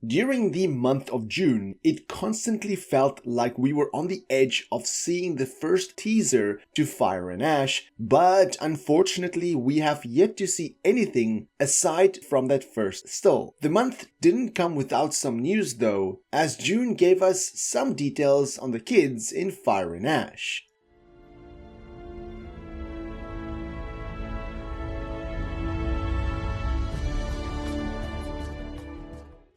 During the month of June, it constantly felt like we were on the edge of seeing the first teaser to Fire and Ash, but unfortunately we have yet to see anything aside from that first still. The month didn't come without some news though, as June gave us some details on the kids in Fire and Ash.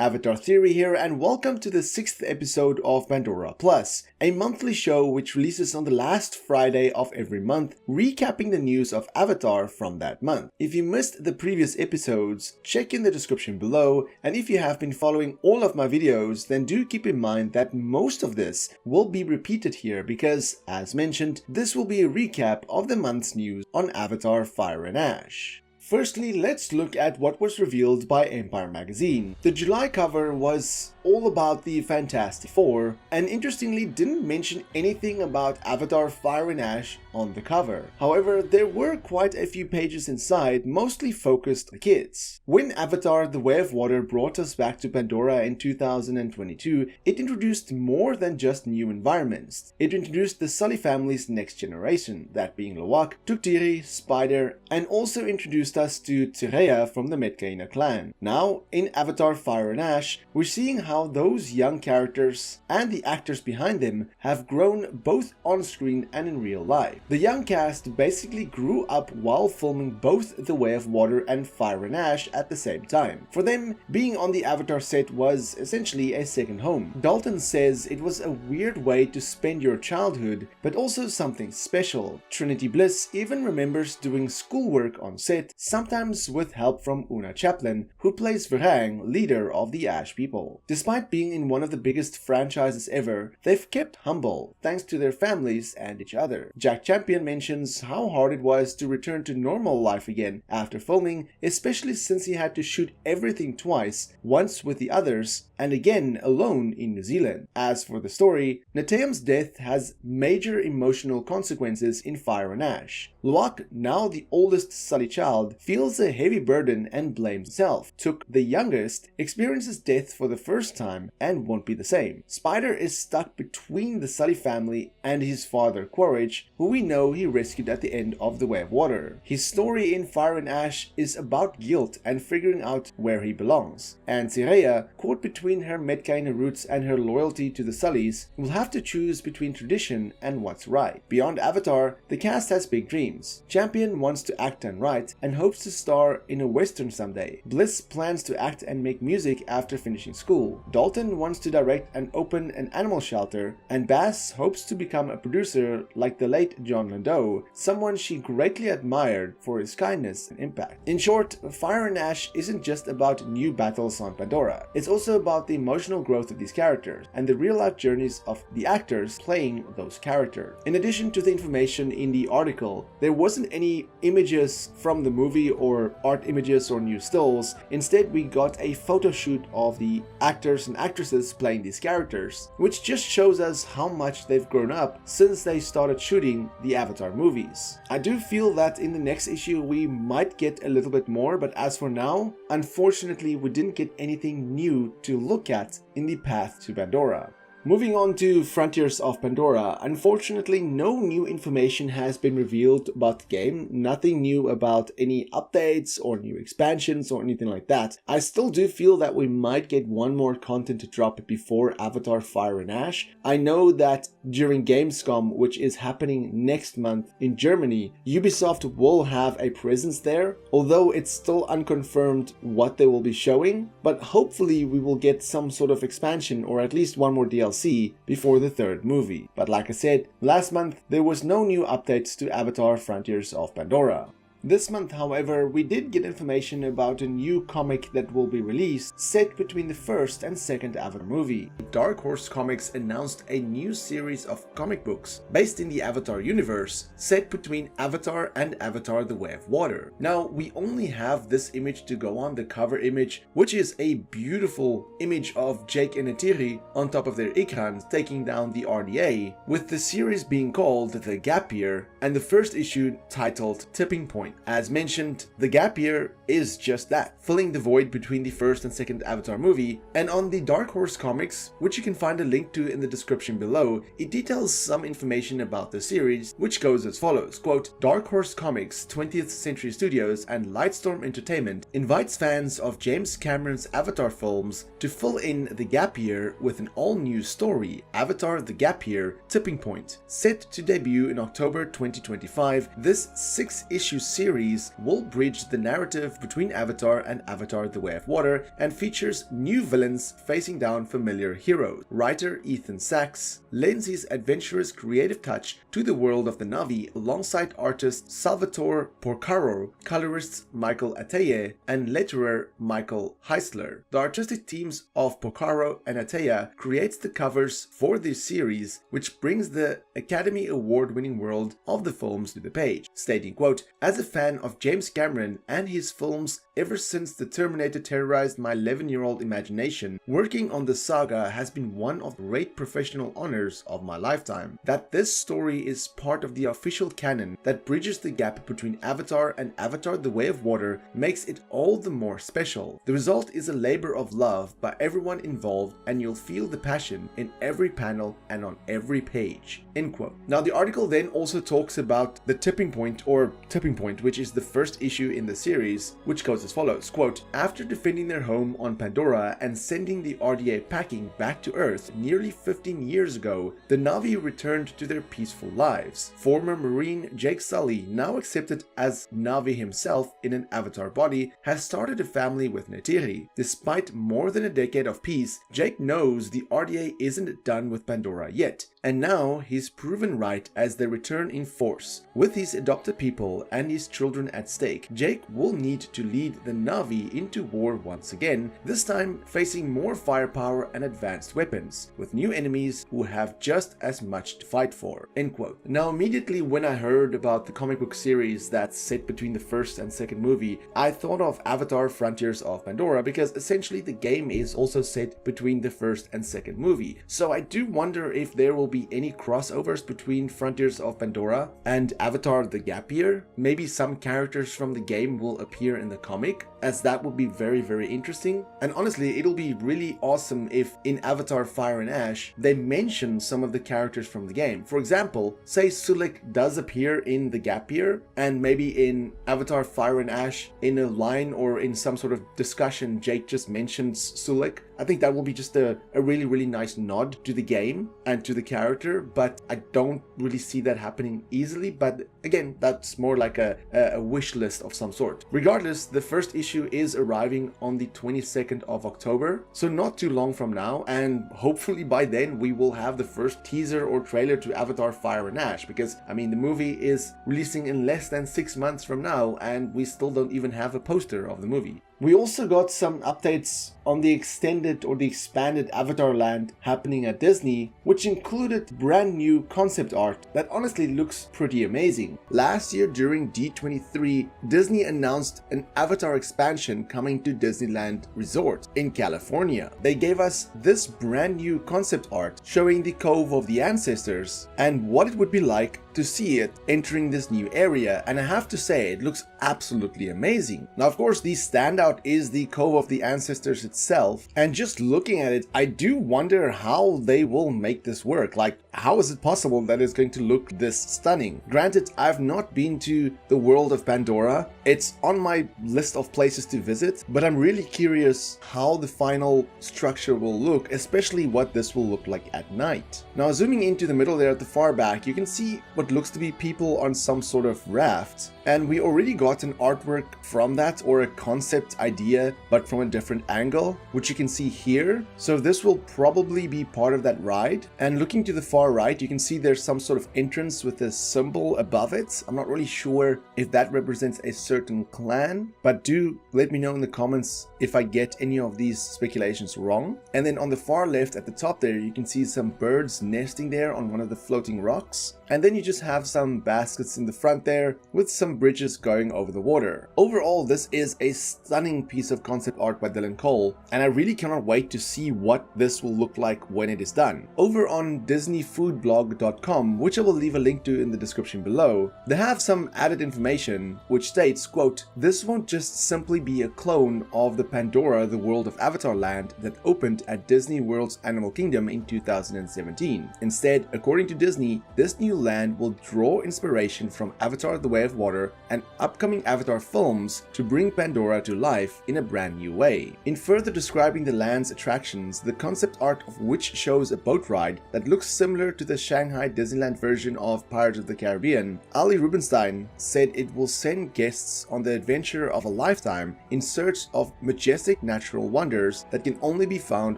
Avatar Theory here, and welcome to the 6th episode of Pandora Plus, a monthly show which releases on the last Friday of every month, recapping the news of Avatar from that month. If you missed the previous episodes, check in the description below, and if you have been following all of my videos, then do keep in mind that most of this will be repeated here because, as mentioned, this will be a recap of the month's news on Avatar Fire and Ash. Firstly, let's look at what was revealed by Empire magazine. The July cover was all about the Fantastic Four, and interestingly didn't mention anything about Avatar Fire and Ash on the cover. However, there were quite a few pages inside, mostly focused on kids. When Avatar The Way of Water brought us back to Pandora in 2022, it introduced more than just new environments. It introduced the Sully family's next generation, that being Loak, Neytiri, Spider, and also introduced us to Tireya from the Metkayina clan. Now, in Avatar Fire and Ash, we're seeing how those young characters and the actors behind them have grown both on screen and in real life. The young cast basically grew up while filming both The Way of Water and Fire and Ash at the same time. For them, being on the Avatar set was essentially a second home. Dalton says it was a weird way to spend your childhood, but also something special. Trinity Bliss even remembers doing schoolwork on set, sometimes with help from Una Chaplin, who plays Varang, leader of the Ash people. Despite being in one of the biggest franchises ever, they've kept humble, thanks to their families and each other. Jack Champion mentions how hard it was to return to normal life again after filming, especially since he had to shoot everything twice, once with the others, and again alone in New Zealand. As for the story, Neteyam's death has major emotional consequences in Fire and Ash. Loak, now the oldest Sully child, feels a heavy burden and blames himself. Took, the youngest, experiences death for the first time and won't be the same. Spider is stuck between the Sully family and his father Quaritch, who we know he rescued at the end of The Way of Water. His story in Fire and Ash is about guilt and figuring out where he belongs. And Tireya, caught between her Metkayina roots and her loyalty to the Sullys, will have to choose between tradition and what's right. Beyond Avatar, the cast has big dreams. Champion wants to act and write and hopes to star in a western someday. Bliss plans to act and make music after finishing school. Dalton wants to direct and open an animal shelter, and Bass hopes to become a producer like the late John Landau, someone she greatly admired for his kindness and impact. In short, Fire and Ash isn't just about new battles on Pandora. It's also about the emotional growth of these characters and the real-life journeys of the actors playing those characters. In addition to the information in the article, there wasn't any images from the movie or art images or new stills. Instead, we got a photo shoot of the actors and actresses playing these characters, which just shows us how much they've grown up since they started shooting the Avatar movies. I do feel that in the next issue we might get a little bit more, but as for now, unfortunately we didn't get anything new to look at in the path to Pandora. Moving on to Frontiers of Pandora, unfortunately no new information has been revealed about the game, nothing new about any updates or new expansions or anything like that. I still do feel that we might get one more content to drop before Avatar Fire and Ash. I know that during Gamescom, which is happening next month in Germany, Ubisoft will have a presence there, although it's still unconfirmed what they will be showing, but hopefully we will get some sort of expansion or at least one more DLC before the third movie. But like I said, last month there was no new updates to Avatar Frontiers of Pandora. This month, however, we did get information about a new comic that will be released set between the first and second Avatar movie. Dark Horse Comics announced a new series of comic books based in the Avatar universe set between Avatar and Avatar The Way of Water. Now, we only have this image to go on, the cover image, which is a beautiful image of Jake and Neytiri on top of their ikrans taking down the RDA, with the series being called The Gap Year and the first issue titled Tipping Point. point. As mentioned, the gap year is just that, filling the void between the first and second Avatar movie, and on the Dark Horse comics, which you can find a link to in the description below, it details some information about the series, which goes as follows, quote, Dark Horse Comics, 20th Century Studios and Lightstorm Entertainment invites fans of James Cameron's Avatar films to fill in the gap year with an all-new story, Avatar The Gap Year Tipping Point. Set to debut in October 2025, this 6-issue series will bridge the narrative between Avatar and Avatar The Way of Water and features new villains facing down familiar heroes. Writer Ethan Sachs lends his adventurous creative touch to the world of the Na'vi alongside artist Salvatore Porcaro, colorists Michael Atiyeh, and letterer Michael Heisler. The artistic teams of Porcaro and Atiyeh creates the covers for this series, which brings the Academy Award-winning world of the films to the page, stating, quote, as a fan of James Cameron and his films ever since The Terminator terrorized my 11-year-old imagination, working on the saga has been one of the great professional honors of my lifetime. That this story is part of the official canon that bridges the gap between Avatar and Avatar The Way of Water makes it all the more special. The result is a labor of love by everyone involved, and you'll feel the passion in every panel and on every page. End quote. Now the article then also talks about the tipping point, which is the first issue in the series, which goes as follows, quote, after defending their home on Pandora and sending the RDA packing back to Earth nearly 15 years ago, the Na'vi returned to their peaceful lives. Former Marine Jake Sully, now accepted as Na'vi himself in an Avatar body, has started a family with Neytiri. Despite more than a decade of peace, Jake knows the RDA isn't done with Pandora yet, and now he's proven right as they return in force. With his adopted people and his children at stake, Jake will need to lead the Na'vi into war once again, this time facing more firepower and advanced weapons, with new enemies who have just as much to fight for. End quote. Now immediately when I heard about the comic book series that's set between the first and second movie, I thought of Avatar Frontiers of Pandora, because essentially the game is also set between the first and second movie. So I do wonder if there will be any crossovers between Frontiers of Pandora and Avatar The Gap Year. Maybe some characters from the game will appear in the comic, as that would be very, very interesting. And honestly, it'll be really awesome if in Avatar Fire and Ash they mention some of the characters from the game. For example, say Sulik does appear in The Gap Year, and maybe in Avatar Fire and Ash in a line or in some sort of discussion Jake just mentions Sulik. I think that will be just a really, really nice nod to the game and to the character, but I don't really see that happening easily. But again, that's more like a wish list of some sort. Regardless, the first issue is arriving on the 22nd of October, so not too long from now, and hopefully by then we will have the first teaser or trailer to Avatar Fire and Ash, because I mean the movie is releasing in less than 6 months from now and we still don't even have a poster of the movie. We also got some updates on the extended or the expanded Avatar land happening at Disney, which included brand new concept art that honestly looks pretty amazing. Last year during D23, Disney announced an Avatar expansion coming to Disneyland Resort in California. They gave us this brand new concept art showing the Cove of the Ancestors and what it would be like to see it entering this new area, and I have to say it looks absolutely amazing. Now of course the standout is the Cove of the Ancestors itself, and just looking at it I do wonder how they will make this work. Like, how is it possible that it's going to look this stunning? Granted, I've not been to the world of Pandora, it's on my list of places to visit, but I'm really curious how the final structure will look, especially what this will look like at night. Now zooming into the middle there at the far back, you can see what looks to be people on some sort of raft, and we already got an artwork from that, or a concept idea, but from a different angle, which you can see here. So this will probably be part of that ride. And looking to the far right, you can see there's some sort of entrance with a symbol above it. I'm not really sure if that represents a certain clan, but do let me know in the comments if I get any of these speculations wrong. And then on the far left at the top there, you can see some birds nesting there on one of the floating rocks. And then you just have some baskets in the front there with some bridges going over the water. Overall, this is a stunning stunning piece of concept art by Dylan Cole, and I really cannot wait to see what this will look like when it is done. Over on disneyfoodblog.com, which I will leave a link to in the description below, they have some added information which states, quote, "This won't just simply be a clone of the Pandora, the world of Avatar land that opened at Disney World's Animal Kingdom in 2017. Instead, according to Disney, this new land will draw inspiration from Avatar: The Way of Water and upcoming Avatar films to bring Pandora to life in a brand new way." In further describing the land's attractions, the concept art of which shows a boat ride that looks similar to the Shanghai Disneyland version of Pirates of the Caribbean, Ali Rubinstein said it will send guests on the adventure of a lifetime in search of majestic natural wonders that can only be found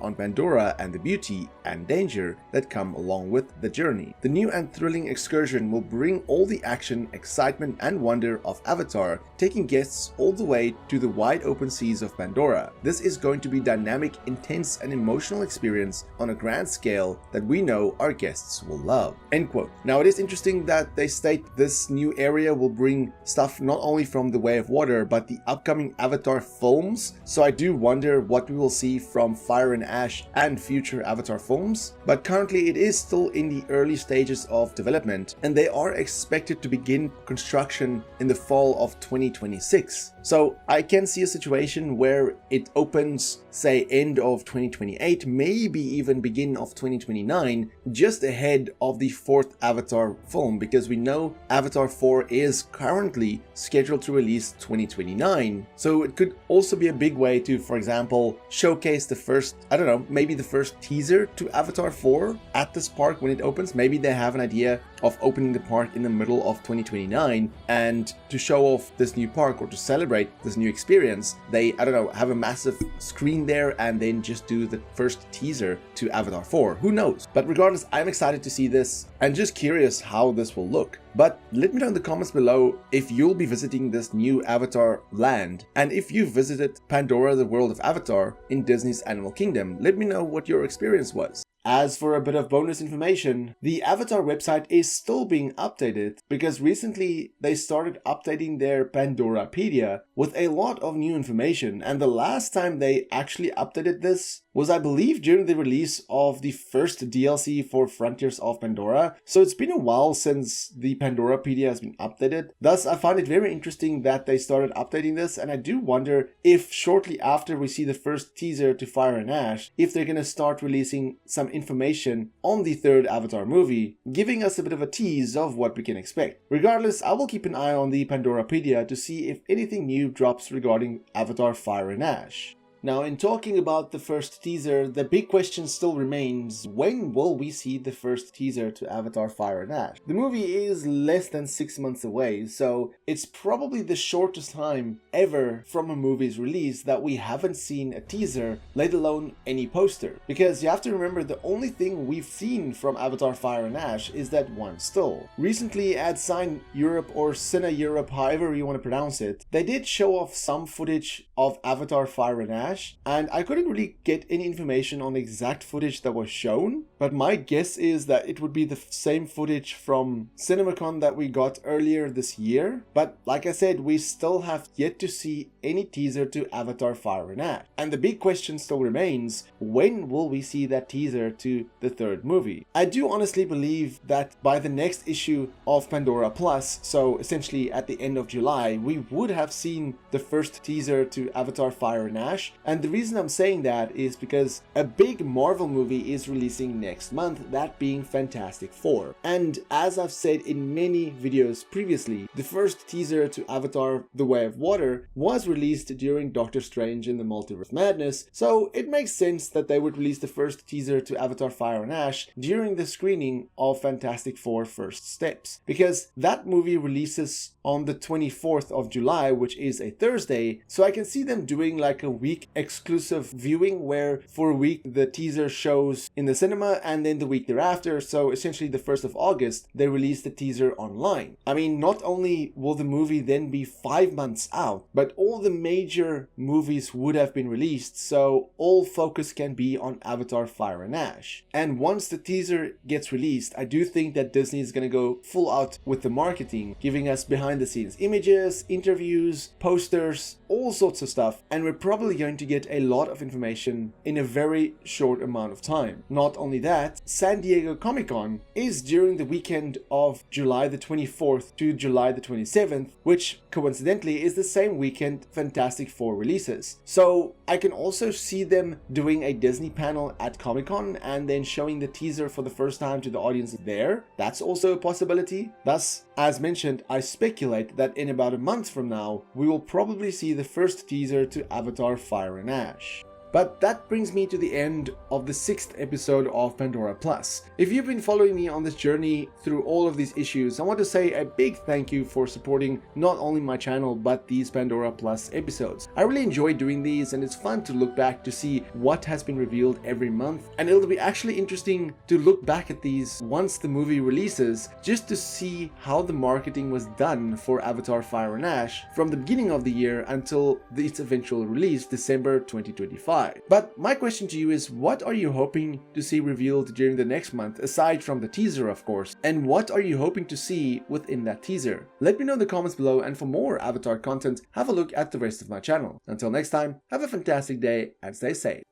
on Pandora and the beauty and danger that come along with the journey. The new and thrilling excursion will bring all the action, excitement and wonder of Avatar, taking guests all the way to the wide open seas of Pandora. This is going to be dynamic, intense and emotional experience on a grand scale that we know our guests will love. End quote. Now it is interesting that they state this new area will bring stuff not only from The Way of Water but the upcoming Avatar films, so I do wonder what we will see from Fire and Ash and future Avatar films, but currently it is still in the early stages of development and they are expected to begin construction in the fall of 2026. So I can see a situation where it opens, say, end of 2028, maybe even beginning of 2029, just ahead of the fourth Avatar film, because we know Avatar 4 is currently scheduled to release 2029. So it could also be a big way to, for example, showcase the first, I don't know, maybe the first teaser to Avatar 4 at this park when it opens. Maybe they have an idea of opening the park in the middle of 2029, and to show off this new park or to celebrate this new experience, they, I don't know, have a massive screen there and then just do the first teaser to Avatar 4. Who knows? But regardless, I'm excited to see this and just curious how this will look. But let me know in the comments below if you'll be visiting this new Avatar land, and if you visited Pandora, the world of Avatar in Disney's Animal Kingdom. Let me know what your experience was. As for a bit of bonus information, the Avatar website is still being updated because recently they started updating their Pandorapedia with a lot of new information, and the last time they actually updated this was, I believe, during the release of the first DLC for Frontiers of Pandora. So it's been a while since the Pandorapedia has been updated. Thus, I find it very interesting that they started updating this, and I do wonder if shortly after we see the first teaser to Fire and Ash, if they're going to start releasing some information on the third Avatar movie, giving us a bit of a tease of what we can expect. Regardless, I will keep an eye on the Pandorapedia to see if anything new drops regarding Avatar Fire and Ash. Now, in talking about the first teaser, the big question still remains, when will we see the first teaser to Avatar Fire and Ash? The movie is less than 6 months away, so it's probably the shortest time ever from a movie's release that we haven't seen a teaser, let alone any poster. Because you have to remember, the only thing we've seen from Avatar Fire and Ash is that one still. Recently at Cine Europe or Cine Europe, however you want to pronounce it, they did show off some footage of Avatar Fire and Ash, and I couldn't really get any information on the exact footage that was shown, but my guess is that it would be the same footage from CinemaCon that we got earlier this year. But like I said, we still have yet to see any teaser to Avatar Fire and Ash. And the big question still remains, when will we see that teaser to the third movie? I do honestly believe that by the next issue of Pandora Plus, so essentially at the end of July, we would have seen the first teaser to Avatar Fire and Ash. And the reason I'm saying that is because a big Marvel movie is releasing next month, that being Fantastic Four. And as I've said in many videos previously, the first teaser to Avatar: The Way of Water was released during Doctor Strange in the Multiverse of Madness, so it makes sense that they would release the first teaser to Avatar Fire and Ash during the screening of Fantastic Four First Steps, because that movie releases on the 24th of July, which is a Thursday, so I can see them doing like a week exclusive viewing where for a week the teaser shows in the cinema and then the week thereafter, so essentially the 1st of August, they released the teaser online. I mean, not only will the movie then be 5 months out, but all the major movies would have been released, so all focus can be on Avatar Fire and Ash. And once the teaser gets released, I do think that Disney is going to go full out with the marketing, giving us behind the scenes images, interviews, posters, all sorts of stuff, and we're probably going to get a lot of information in a very short amount of time. Not only that, San Diego Comic-Con is during the weekend of July the 24th to July the 27th, which coincidentally is the same weekend Fantastic Four releases. So I can also see them doing a Disney panel at Comic-Con and then showing the teaser for the first time to the audience there. That's also a possibility. Thus, as mentioned, I speculate that in about a month from now, we will probably see the first teaser to Avatar Fire and Ash. But that brings me to the end of the 6th episode of Pandora Plus. If you've been following me on this journey through all of these issues, I want to say a big thank you for supporting not only my channel but these Pandora Plus episodes. I really enjoy doing these, and it's fun to look back to see what has been revealed every month, and it'll be actually interesting to look back at these once the movie releases, just to see how the marketing was done for Avatar Fire and Ash from the beginning of the year until its eventual release, December 2025. But my question to you is, what are you hoping to see revealed during the next month, aside from the teaser of course, and what are you hoping to see within that teaser? Let me know in the comments below, and for more Avatar content, have a look at the rest of my channel. Until next time, have a fantastic day and stay safe.